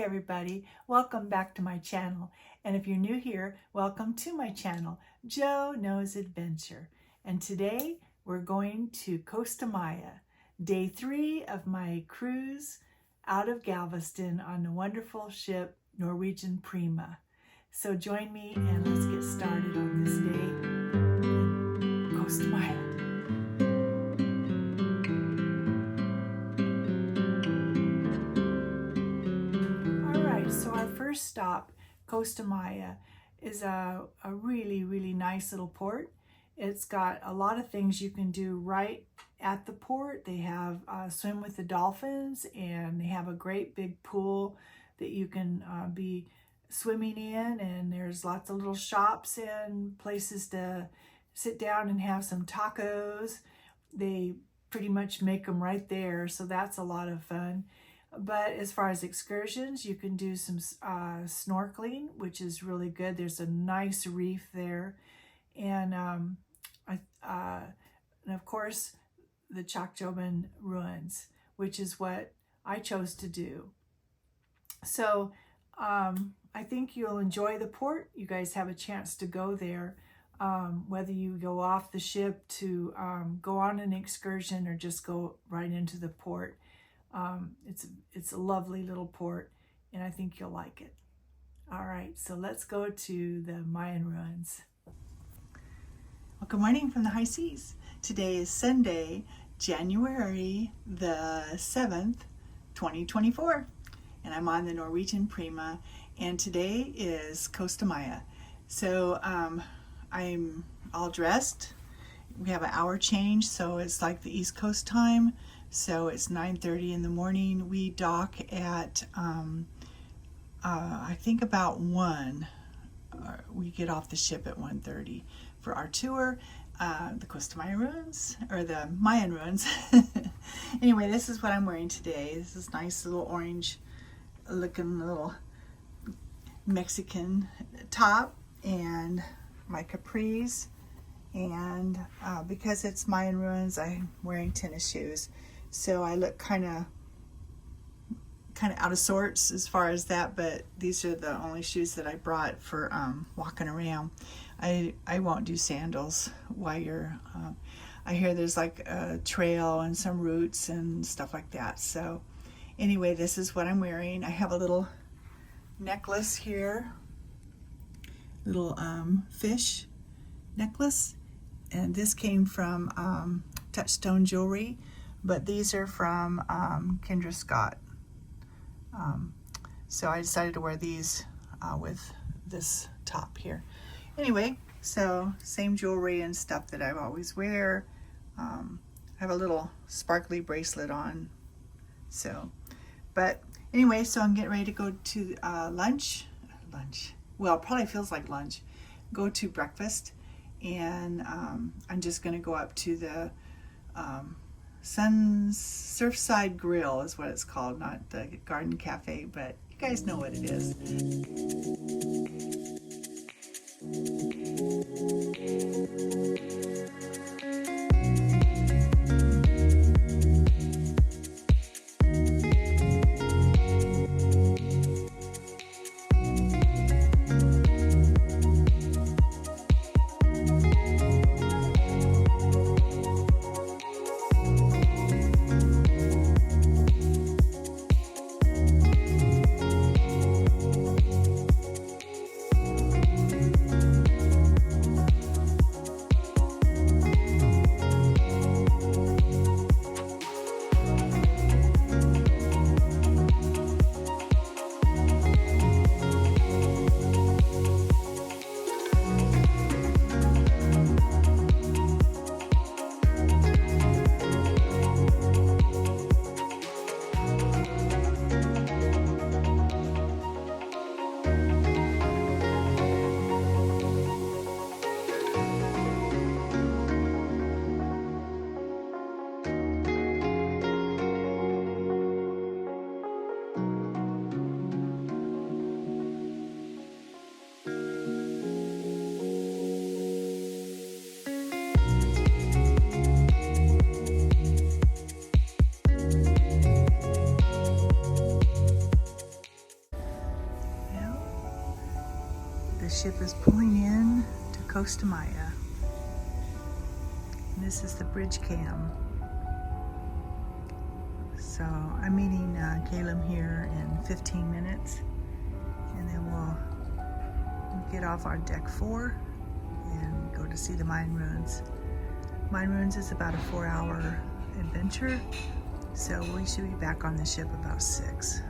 everybody, welcome back to my channel. And if you're new here, welcome to my channel, Joe Knows Adventure. And today we're going to Costa Maya, day 3 of my cruise out of Galveston on the wonderful ship Norwegian Prima. So join me and let's get started on this day in Costa Maya. So our first stop, Costa Maya, is a really nice little port. It's got a lot of things you can do right at the port. They have swim with the dolphins, and they have a great big pool that you can be swimming in, and there's lots of little shops and places to sit down and have some tacos. They pretty much make them right there, so that's a lot of fun. But as far as excursions, you can do some snorkeling, which is really good. There's a nice reef there. And of course, the Chacchoben Ruins, which is what I chose to do. So I think you'll enjoy the port. You guys have a chance to go there, whether you go off the ship to go on an excursion or just go right into the port. It's a lovely little port, and I think you'll like it. All right, so let's go to the Mayan ruins. Well, good morning from the high seas. Today is Sunday, January the 7th, 2024, and I'm on the Norwegian Prima, and today is Costa Maya. So I'm all dressed. We have an hour change, so it's like the East Coast time. So it's 9:30 in the morning. We dock at, I think about 1. We get off the ship at 1:30 for our tour, the Costa Maya Ruins, or the Mayan Ruins. Anyway, this is what I'm wearing today. This is nice little orange looking little Mexican top and my capris. And because it's Mayan Ruins, I'm wearing tennis shoes. So I look kind of out of sorts as far as that, but these are the only shoes that I brought for walking around. I won't do sandals while you're, I hear there's like a trail and some roots and stuff like that. So anyway, this is what I'm wearing. I have a little necklace here, little fish necklace, and this came from Touchstone Jewelry. But these are from Kendra Scott. So I decided to wear these with this top here. Anyway, so same jewelry and stuff that I always wear. I have a little sparkly bracelet on. So, but anyway, so I'm getting ready to go to lunch. Well, it probably feels like lunch. Go to breakfast, and I'm just gonna go up to the Surfside Grill is what it's called, not the Garden Cafe, but you guys know what it is. The ship is pulling in to Costa Maya. And this is the bridge cam. So I'm meeting Caleb here in 15 minutes, and then we'll get off our deck 4 and go to see the Mayan ruins. Mayan ruins is about a 4-hour adventure, so we should be back on the ship about 6.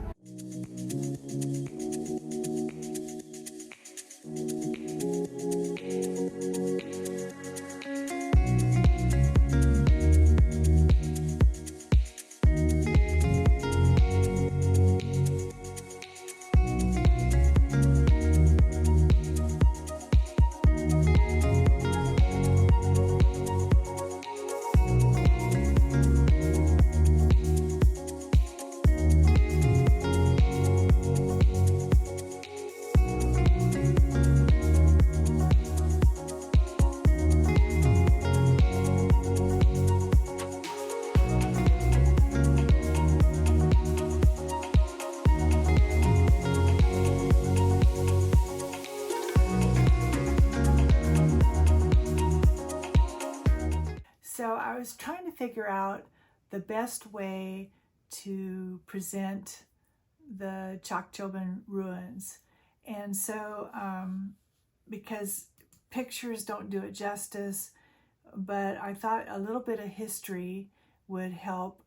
So I was trying to figure out the best way to present the Chacchoben ruins. And so, because pictures don't do it justice, but I thought a little bit of history would help.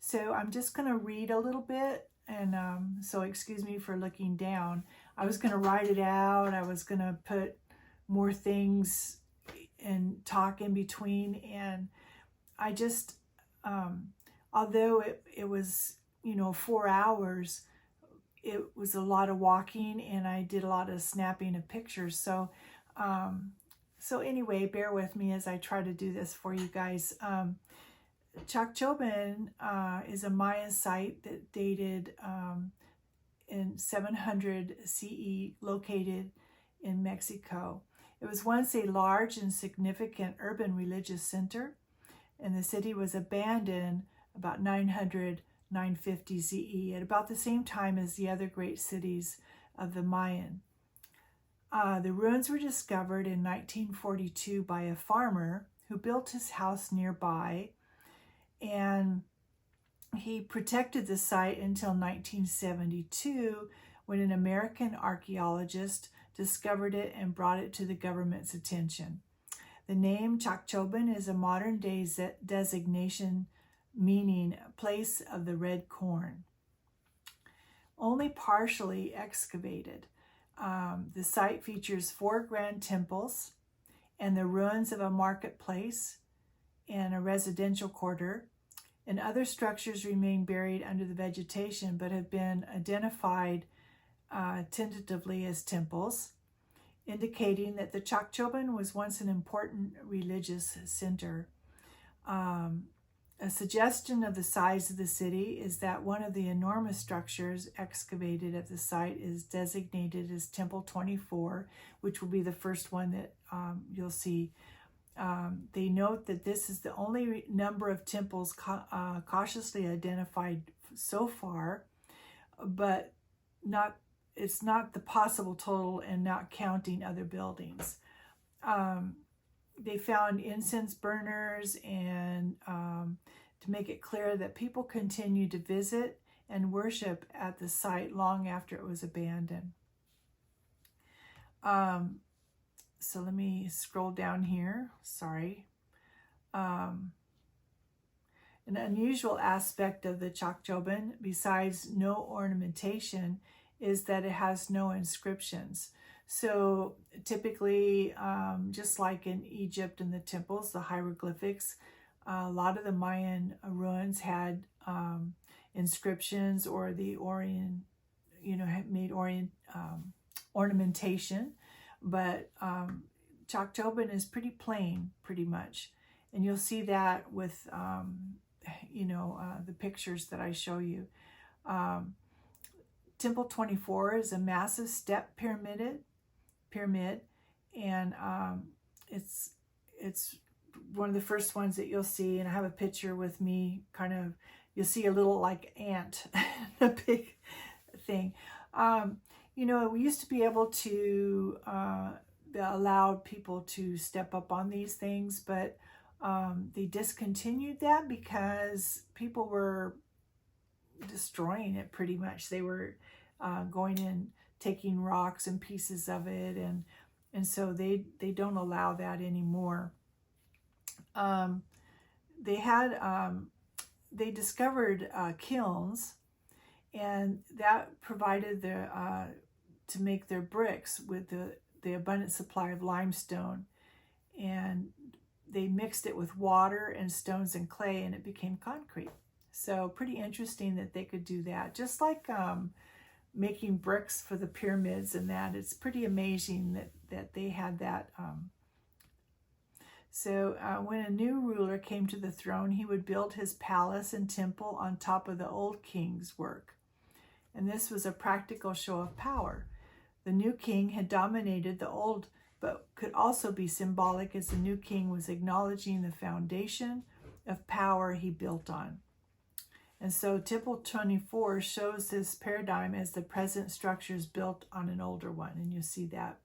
So I'm just going to read a little bit, and so excuse me for looking down. I was going to write it out. I was going to put more things and talk in between, and I just although it was 4 hours, it was a lot of walking, and I did a lot of snapping of pictures. So anyway, bear with me as I try to do this for you guys. Chacchoben is a Maya site that dated in 700 CE, located in Mexico. It was once a large and significant urban religious center, and the city was abandoned about 950 CE, at about the same time as the other great cities of the Mayan. The ruins were discovered in 1942 by a farmer who built his house nearby, and he protected the site until 1972, when an American archaeologist discovered it and brought it to the government's attention. The name Chacchoben is a modern day designation meaning place of the red corn. Only partially excavated. The site features 4 grand temples and the ruins of a marketplace and a residential quarter, and other structures remain buried under the vegetation but have been identified tentatively as temples, indicating that the Chacchoben was once an important religious center. A suggestion of the size of the city is that one of the enormous structures excavated at the site is designated as Temple 24, which will be the first one that you'll see. They note that this is the only number of temples cautiously identified so far, but it's not the possible total, and not counting other buildings. They found incense burners, and to make it clear that people continued to visit and worship at the site long after it was abandoned. So let me scroll down here. Sorry. An unusual aspect of the Chacchoben, besides no ornamentation, is that it has no inscriptions. So typically, just like in Egypt and the temples, the hieroglyphics, a lot of the Mayan ruins had inscriptions, or the ornamentation. But Chacchoben is pretty plain, pretty much. And you'll see that with, the pictures that I show you. Temple 24 is a massive step pyramid, and it's one of the first ones that you'll see. And I have a picture with me, you'll see a little like ant, a big thing. You know, we used to be able to allow people to step up on these things, but they discontinued that because people were destroying it pretty much. They were going in, taking rocks and pieces of it, and so they don't allow that anymore. They discovered kilns, and that provided to make their bricks with the abundant supply of limestone, and they mixed it with water and stones and clay, and it became concrete. So pretty interesting that they could do that. Just like making bricks for the pyramids and that, it's pretty amazing that they had that. So when a new ruler came to the throne, he would build his palace and temple on top of the old king's work. And this was a practical show of power. The new king had dominated the old, but could also be symbolic, as the new king was acknowledging the foundation of power he built on. And so Temple 24 shows this paradigm as the present structure is built on an older one, and you see that.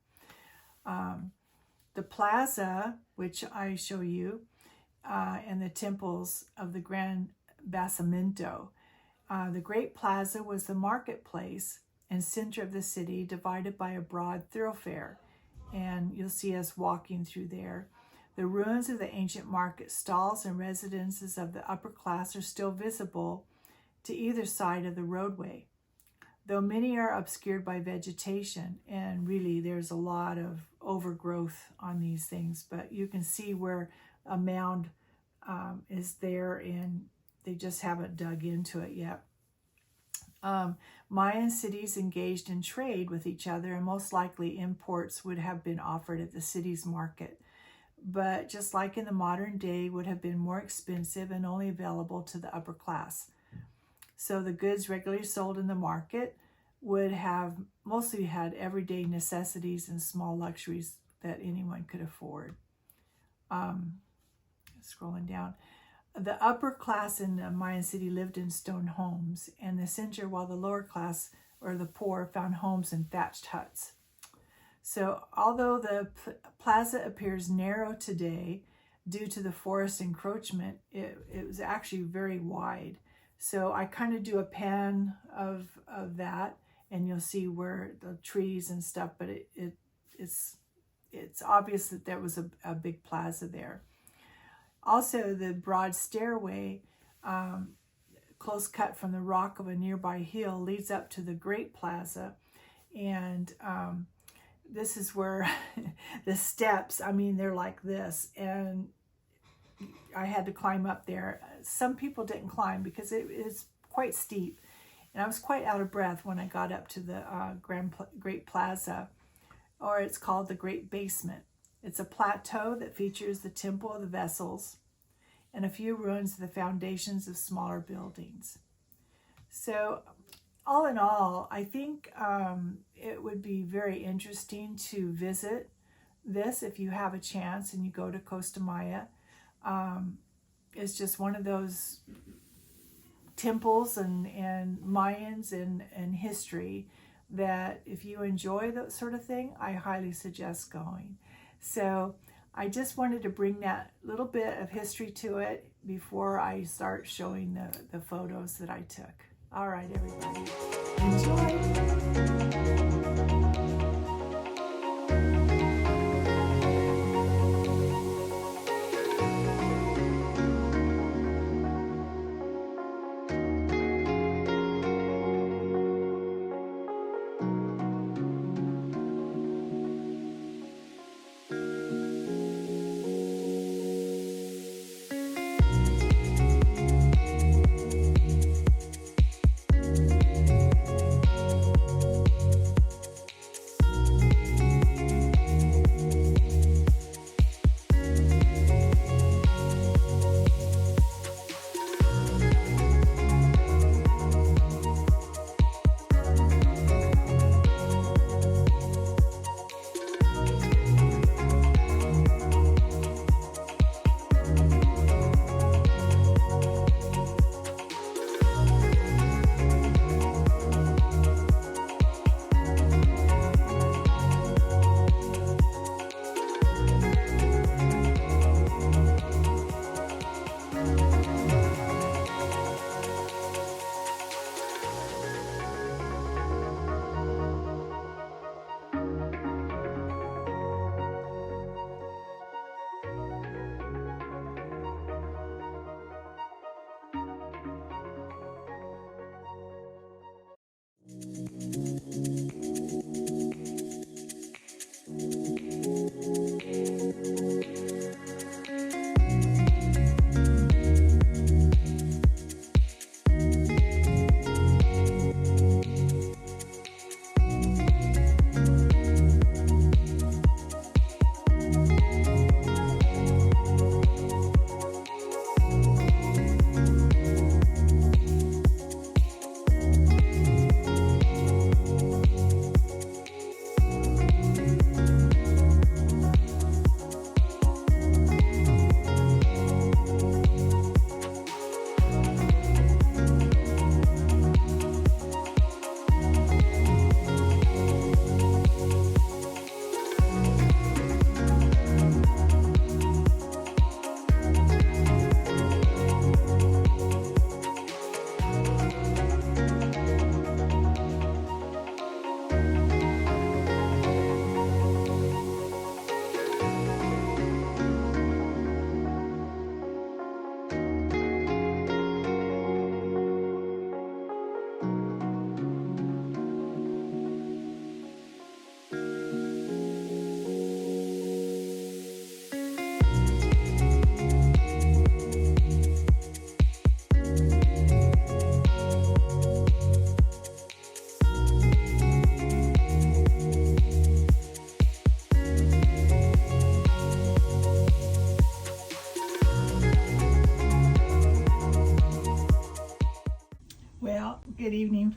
The plaza, which I show you, and the temples of the Grand Basamento. The Great Plaza was the marketplace and center of the city, divided by a broad thoroughfare, and you'll see us walking through there. The ruins of the ancient market stalls and residences of the upper class are still visible to either side of the roadway, though many are obscured by vegetation, and really there's a lot of overgrowth on these things, but you can see where a mound is there, and they just haven't dug into it yet. Mayan cities engaged in trade with each other, and most likely imports would have been offered at the city's market, but just like in the modern day, would have been more expensive and only available to the upper class. So the goods regularly sold in the market would have mostly had everyday necessities and small luxuries that anyone could afford. Scrolling down. The upper class in the Mayan city lived in stone homes, and the center, while the lower class or the poor found homes in thatched huts. So although the plaza appears narrow today due to the forest encroachment, it was actually very wide. So I kind of do a pan of that, and you'll see where the trees and stuff, but it's obvious that there was a big plaza there. Also, the broad stairway, close cut from the rock of a nearby hill, leads up to the Great Plaza, and this is where the steps, I mean, they're like this, and I had to climb up there. Some people didn't climb because it is quite steep, and I was quite out of breath when I got up to the Great Plaza, or it's called the Great Basement. It's a plateau that features the Temple of the Vessels and a few ruins of the foundations of smaller buildings. So all in all, I think it would be very interesting to visit this if you have a chance and you go to Costa Maya. It's just one of those temples and Mayans and history that if you enjoy that sort of thing, I highly suggest going. So I just wanted to bring that little bit of history to it before I start showing the photos that I took. All right, everybody, enjoy.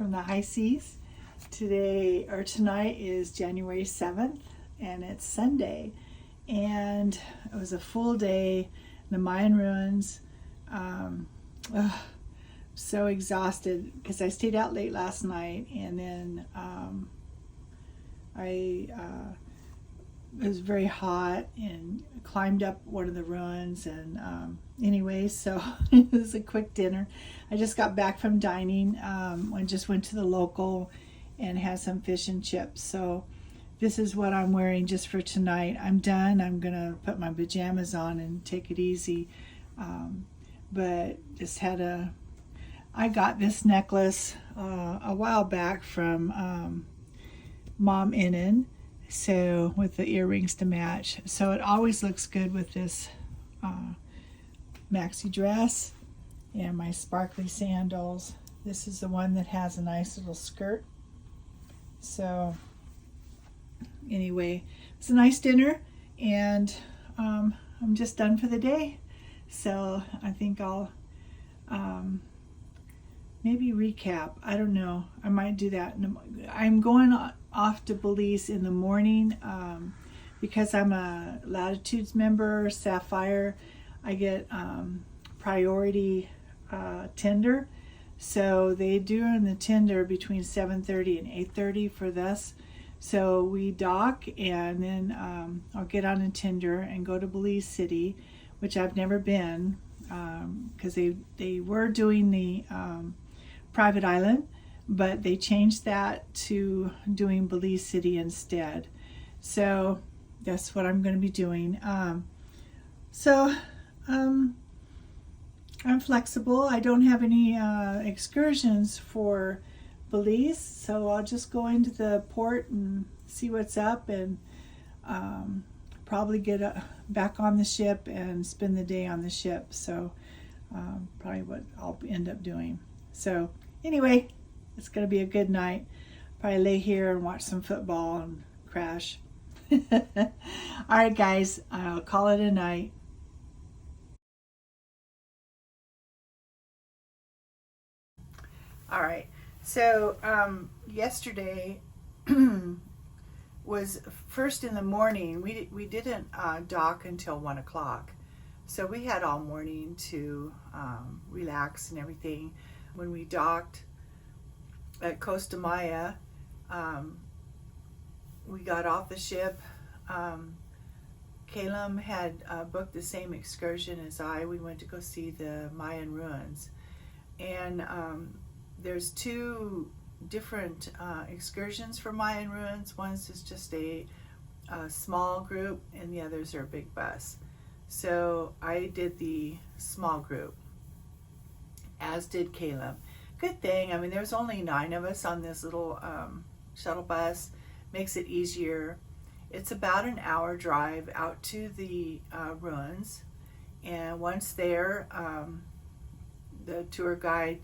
from the high seas. Tonight is January 7th, and it's Sunday, and it was a full day in the Mayan ruins. So exhausted because I stayed out late last night, and then it was very hot and climbed up one of the ruins, and anyway, so it was a quick dinner. I just got back from dining. I just went to the local and had some fish and chips. So this is what I'm wearing just for tonight. I'm done. I'm gonna put my pajamas on and take it easy. But just I got this necklace a while back from Mom Innan, so with the earrings to match. So it always looks good with this maxi dress and my sparkly sandals. This is the one that has a nice little skirt. So anyway, it's a nice dinner, and I'm just done for the day. So I think I'll maybe recap. I don't know. I might do that. I'm going off to Belize in the morning because I'm a Latitudes member, Sapphire. I get priority tender. So they do on the tender between 7:30 and 8:30 for this. So we dock, and then I'll get on a tender and go to Belize City, which I've never been, because they were doing the private island, but they changed that to doing Belize City instead. So that's what I'm going to be doing. I'm flexible. I don't have any excursions for Belize, so I'll just go into the port and see what's up, and probably get back on the ship and spend the day on the ship. So probably what I'll end up doing. So anyway, it's going to be a good night. Probably lay here and watch some football and crash. All right, guys, I'll call it a night. All right, so yesterday was first in the morning. We didn't dock until 1 o'clock, so we had all morning to relax and everything. When we docked at Costa Maya, we got off the ship. Caleb had booked the same excursion as I. We went to go see the Mayan ruins, and there's two different excursions for Mayan ruins. One's is just a small group, and the others are a big bus. So I did the small group, as did Caleb. Good thing, I mean, there's only 9 of us on this little shuttle bus. Makes it easier. It's about an hour drive out to the ruins, and once there, the tour guide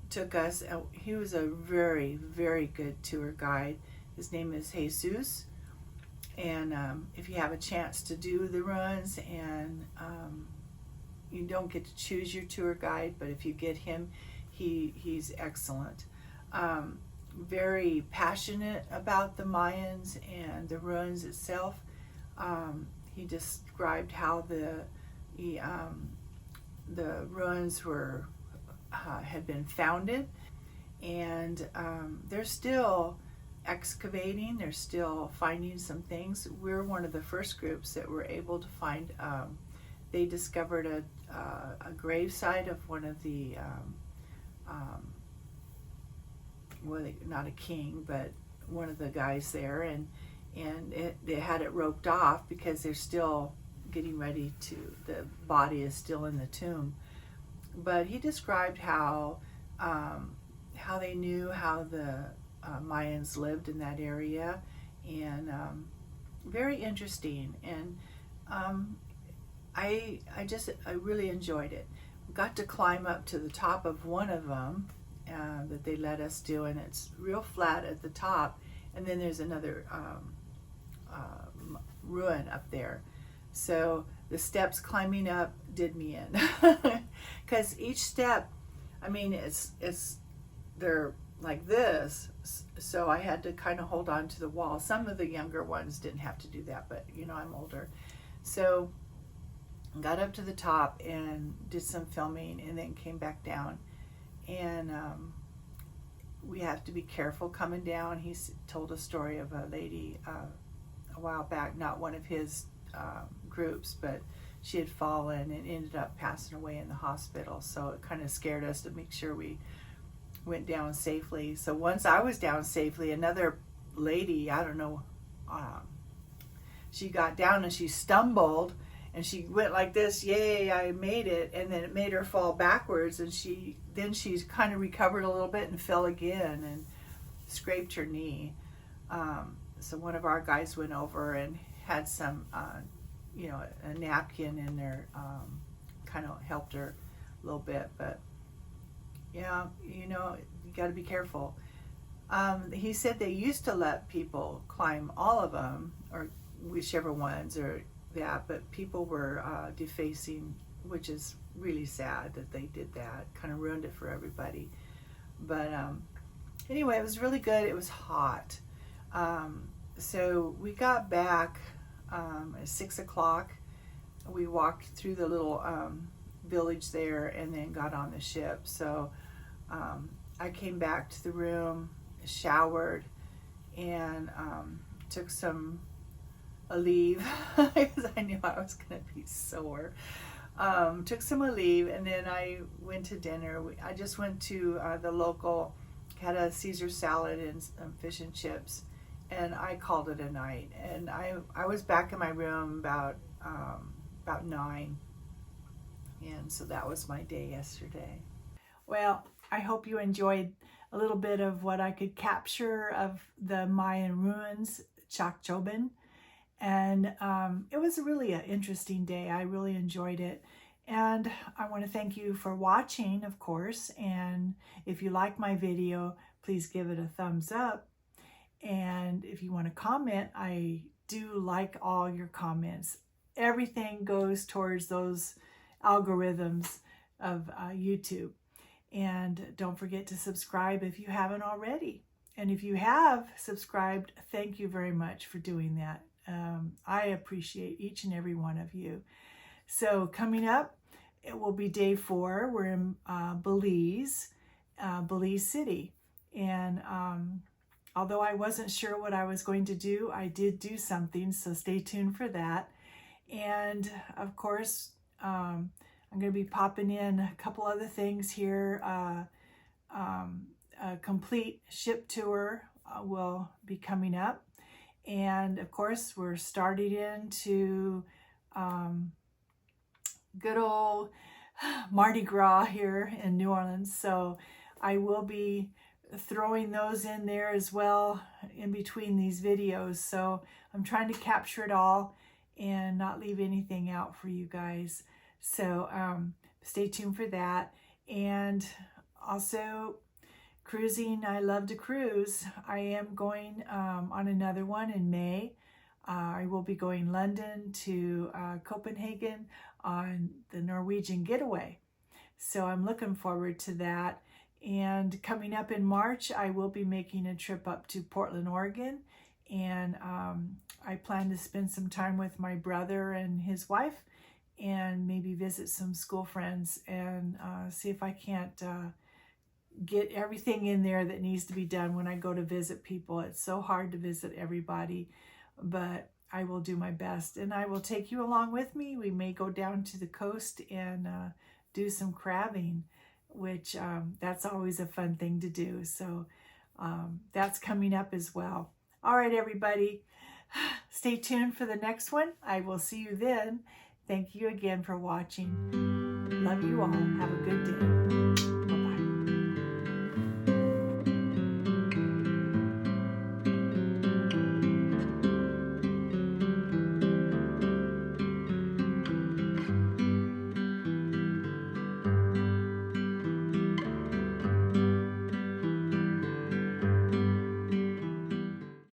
took us. He was a very, very good tour guide. His name is Jesus, and if you have a chance to do the ruins, and you don't get to choose your tour guide, but if you get him, he's excellent. Very passionate about the Mayans and the ruins itself. He described how the ruins were had been founded, and they're still excavating. They're still finding some things. We're one of the first groups that were able to find. They discovered a gravesite of one of the well, not a king, but one of the guys there, and they had it roped off because they're still getting ready to. The body is still in the tomb. But he described how they knew how the Mayans lived in that area, and very interesting. And I really enjoyed it. Got to climb up to the top of one of them that they let us do, and it's real flat at the top, and then there's another ruin up there. So the steps climbing up did me in, because each step, I mean, they're like this, so I had to kind of hold on to the wall. Some of the younger ones didn't have to do that, but you know, I'm older. So got up to the top and did some filming and then came back down. And we have to be careful coming down. He told a story of a lady a while back, not one of his groups, but she had fallen and ended up passing away in the hospital. So it kind of scared us to make sure we went down safely. So once I was down safely, another lady, I don't know, she got down and she stumbled and she went like this, yay, I made it, and then it made her fall backwards, and she's kind of recovered a little bit and fell again and scraped her knee. So one of our guys went over and had some you know, a napkin in there, kind of helped her a little bit. But yeah, you know, you got to be careful. He said they used to let people climb all of them, or whichever ones, or that, but people were defacing, which is really sad that they did that. Kind of ruined it for everybody. But anyway, it was really good. It was hot. So we got back at 6 o'clock. We walked through the little village there and then got on the ship. So I came back to the room, showered, and took some Aleve because I knew I was going to be sore. Took some Aleve, and then I went to dinner. I just went to the local, had a Caesar salad and some fish and chips, and I called it a night. And I was back in my room about 9, and so that was my day yesterday. Well, I hope you enjoyed a little bit of what I could capture of the Mayan ruins, Chacchoben. And it was really an interesting day. I really enjoyed it. And I want to thank you for watching, of course. And if you like my video, please give it a thumbs up. And if you want to comment, I do like all your comments. Everything goes towards those algorithms of YouTube. And don't forget to subscribe if you haven't already. And if you have subscribed, thank you very much for doing that. I appreciate each and every one of you. So coming up, it will be day 4. We're in Belize City. And although I wasn't sure what I was going to do, I did do something, so stay tuned for that. And of course, I'm going to be popping in a couple other things here. A complete ship tour will be coming up. And of course, we're starting into good old Mardi Gras here in New Orleans. So I will be throwing those in there as well in between these videos. So I'm trying to capture it all and not leave anything out for you guys. So stay tuned for that. And also cruising, I love to cruise. I am going on another one in May. I will be going London to Copenhagen on the Norwegian getaway. So I'm looking forward to that. And coming up in March, I will be making a trip up to Portland, Oregon. And I plan to spend some time with my brother and his wife and maybe visit some school friends and see if I can't get everything in there that needs to be done when I go to visit people. It's so hard to visit everybody, but I will do my best. And I will take you along with me. We may go down to the coast and do some crabbing, which that's always a fun thing to do. So that's coming up as well. All right, everybody, stay tuned for the next one. I will see you then. Thank you again for watching. Love you all. Have a good day.